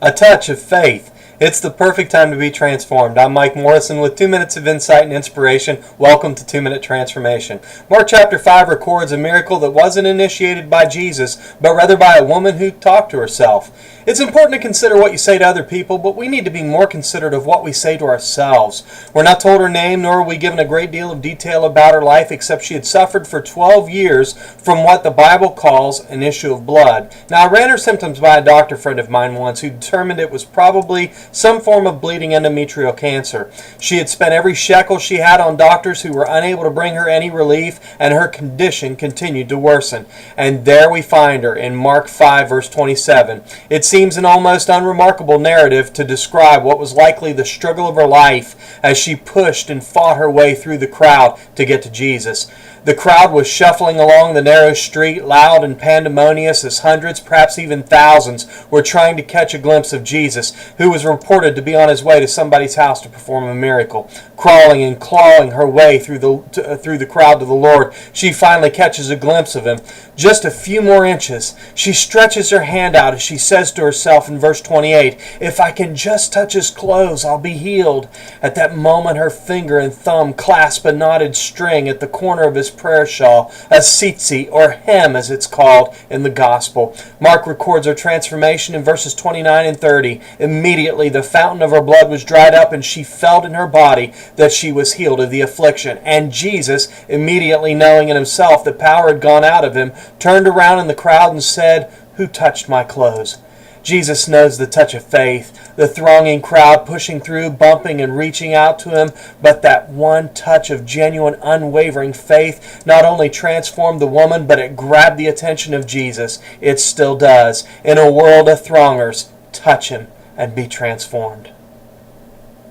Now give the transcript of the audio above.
A touch of faith. It's the perfect time to be transformed. I'm Mike Morrison with 2 minutes of insight and inspiration. Welcome to 2 Minute Transformation. Mark chapter 5 records a miracle that wasn't initiated by Jesus, but rather by a woman who talked to herself. It's important to consider what you say to other people, but we need to be more considerate of what we say to ourselves. We're not told her name, nor are we given a great deal of detail about her life, except she had suffered for 12 years from what the Bible calls an issue of blood. Now, I ran her symptoms by a doctor friend of mine once who determined it was probably some form of bleeding endometrial cancer. She had spent every shekel she had on doctors who were unable to bring her any relief, and her condition continued to worsen. And there we find her in Mark 5, verse 27. It seems an almost unremarkable narrative to describe what was likely the struggle of her life as she pushed and fought her way through the crowd to get to Jesus. The crowd was shuffling along the narrow street, loud and pandemonious, as hundreds, perhaps even thousands, were trying to catch a glimpse of Jesus, who was reported to be on his way to somebody's house to perform a miracle. Crawling and clawing her way through the crowd to the Lord, she finally catches a glimpse of him. Just a few more inches. She stretches her hand out as she says to herself in verse 28, "If I can just touch his clothes, I'll be healed." At that moment, her finger and thumb clasp a knotted string at the corner of his prayer shawl, a tzitzit, or hem as it's called in the gospel. Mark records her transformation in verses 29 and 30. Immediately the fountain of her blood was dried up, and she felt in her body that she was healed of the affliction. And Jesus, immediately knowing in himself that power had gone out of him, turned around in the crowd and said, "Who touched my clothes?" Jesus knows the touch of faith, the thronging crowd pushing through, bumping and reaching out to him, but that one touch of genuine, unwavering faith not only transformed the woman, but it grabbed the attention of Jesus. It still does. In a world of throngers, touch him and be transformed.